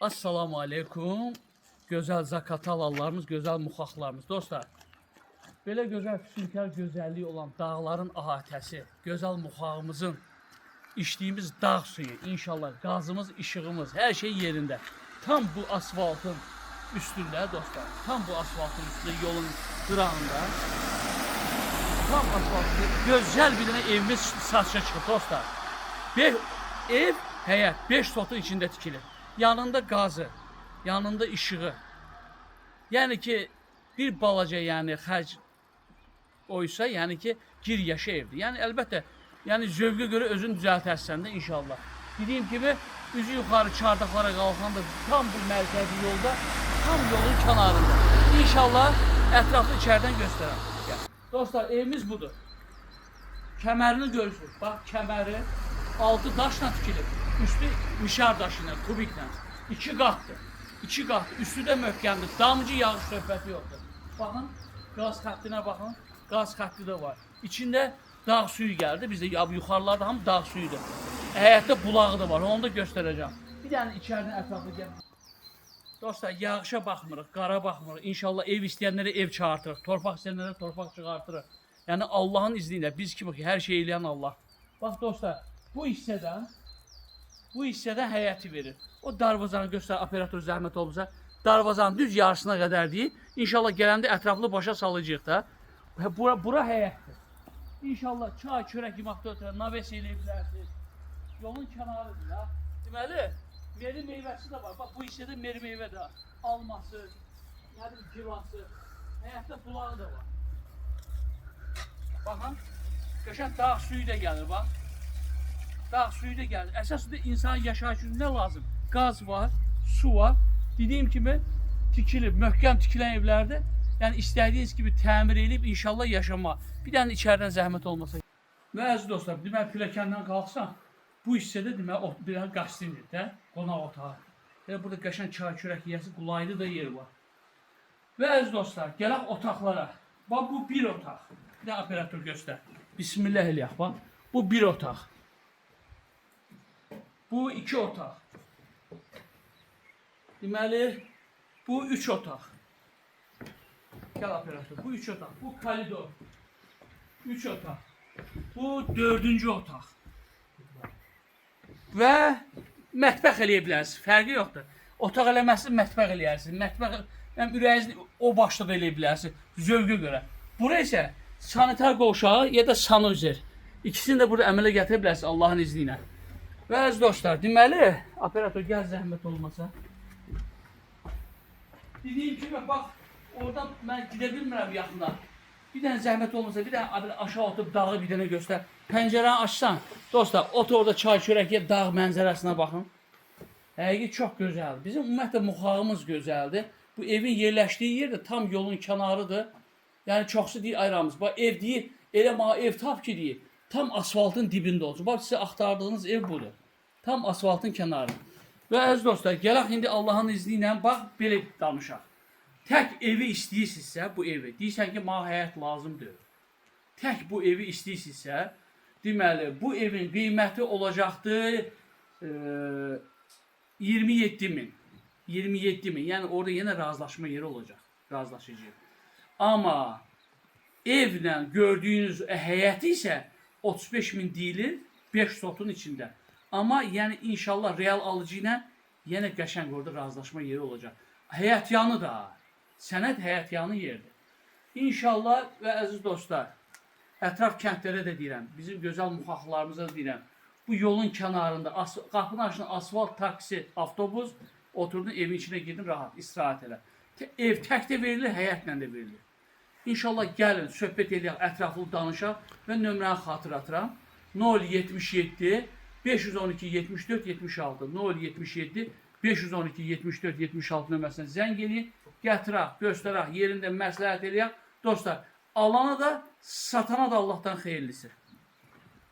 Assalamu aleykum. Gözəl zakatalallarımız, gözəl muxaqlarımız. Dostlar, belə gözəl füsunkar gözəlliyi olan dağların ahətəsi, gözəl muxağımızın, içdiyimiz dağ suyu, inşallah qazımız, işığımız, hər şey yerində. Tam bu asfaltın üstündə dostlar, tam bu asfaltın üstündə, yolun qırağında, tam asfaltın gözəl bir dənə evimiz satışa çıxır dostlar. Ev, həyət, 5 sotun içində tikilir. Yanında qazı, yanında işığı. Yəni ki, bir balaca xərc oysa, yəni ki, gir yaşa evdir. Yəni əlbəttə, zövqə görə özün düzəltərsən də inşallah. Dediyim kimi, üzü yuxarı çardaqlara qalxanda tam bu mərkəzi yolda, tam yolun kənarında. İnşallah ətraflı içərdən göstərəm. Dostlar, evimiz budur. Kəmərini görürsünüz. Bax, kəməri altı daşla tikilir. Üstü mişar daşıyla, kubiklə. 2 qatdır. 2 qatdır. Üstü də möhkəmdir. Damcı yağış söhbəti yoxdur. Baxın, qaz xəttinə baxın. Qaz xətti də var. İçində dağ suyu gəldi. Bizdə yuxarılarda hamı dağ suyudur. Həyətdə bulağı da var. Onu da göstərəcəm. Bir dənə içərdən ətraflı gəl. Dostlar, yağışa baxmırıq, qara baxmırıq. İnşallah ev istəyənlərə ev çağırtırıq. Torpaq istəyənlərə torpaq çıxartırıq. Yəni Allahın izni ilə biz kimi ki, hər şey eləyən Allah. Bax dostlar, bu hissədən həyəti verir. O darvazanı göstər, operator zəhmət olursa, darvazanın düz yarısına qədər deyil. İnşallah gələndə ətraflı başa salacağıq da. Bura həyətdir. İnşallah çay, çörək yeməkdə ötürən, naves eləyə bilərsiniz. Yolun kənarıdır ya. Deməli, meri meyvəsi də var. Bax, bu hissədə meri meyvə də var. Alması, civası, həyətdə bulağı da var. Baxın, qəşəng dağ suyu da gəlir, bax. Dağ suyu da gəlir. Əsasında insan yaşayış üçün nə lazım? Qaz var, su var. Dediyim kimi tikilib, möhkəm tikilən evlərdə, yəni istədiyiniz gibi təmir edib inşallah yaşama. Bir dənə içərdən zəhmət olmasa. Və əziz dostlar, deməli pilləkəndən qalxsan, bu hissədə deməli bir dənə qəstindir də, qonaq otağı. Elə burada qəşəng çay çörək yiyəsi, qulaylı da yer var. Və əziz dostlar, gələk otaqlara. Bax, bu bir otaq. Bir də operator göstər. Bismillah eləyək, bax. Bu bir otaq. Bu 2 otaq. Deməli, bu 3 otaq. Gəl operator, bu 3 otaq. Bu koridor. 3 otaq. Bu 4-cü otaq. Və mətbəx eləyə bilərsiniz. Fərqi yoxdur. Otaq eləməzsiniz, mətbəx eləyərsiniz. Mətbəx, ürəyinizi o başda da eləyə bilərsiniz. Zövqə görə. Bura isə sanitar qovşağı ya da sanuzer. İkisini də burada əmələ gətirə bilərsiniz Allahın izni ilə. Və əziz dostlar, deməli, operator gəl zəhmət olmasa. Dediyim kimi, bax, oradan mən gedə bilmirəm yaxına. Bir dənə zəhmət olmasa, bir dənə aşağı oturub dağı bir dənə göstər. Pəncərəni açsan, dostlar, otur orada çay çörək ye, dağ mənzərəsinə baxın. Həqiqi çox gözəldir. Bizim ümumiyyətlə muxağımız gözəldir. Bu evin yerləşdiyi yer də tam yolun kənarıdır. Yəni çoxsu deyir ayramız. Bax, ev deyir, elə mənə ev tap ki deyir. Tam asfaltın dibində olsun. Bax, sizə axtardığınız ev budur. Tam asfaltın kənarı. Və əziz dostlar, gələk indi Allahın izni ilə bax, belə danışaq. Tək evi istəyirsinizsə, bu evi, deyirsən ki, mənə həyət lazımdır. Tək bu evi istəyirsinizsə, deməli, bu evin qiyməti olacaqdır 27.000. 27.000, yəni orada yenə razılaşma yeri olacaq. Razılaşacaq. Amma evlə gördüyünüz həyəti isə 35.000 deyilir 5 sotun içində. Amma yəni inşallah real alıcı ilə yenə qəşəng orada razılaşma yeri olacaq. Həyət yanı da, sənəd həyət yanı yerdir. İnşallah və əziz dostlar, ətraf kəndlərə də deyirəm, bizim gözəl muxaqlarımıza da deyirəm. Bu yolun kənarında, qapını açın asfalt, taksi, avtobus, oturdun evin içine girdin rahat, istirahət elə. Ev tək də verilir, həyətlə də verilir. İnşallah gəlin, söhbət edək, ətraflı danışaq və nömrəni xatırlatıram. 077 512 74 76 077 512 74 76 nömrəsinə zəng eləyin, gətirək, göstərək, yerində məsləhət eləyək. Dostlar, alana da, satana da Allahdan xeyirlisi.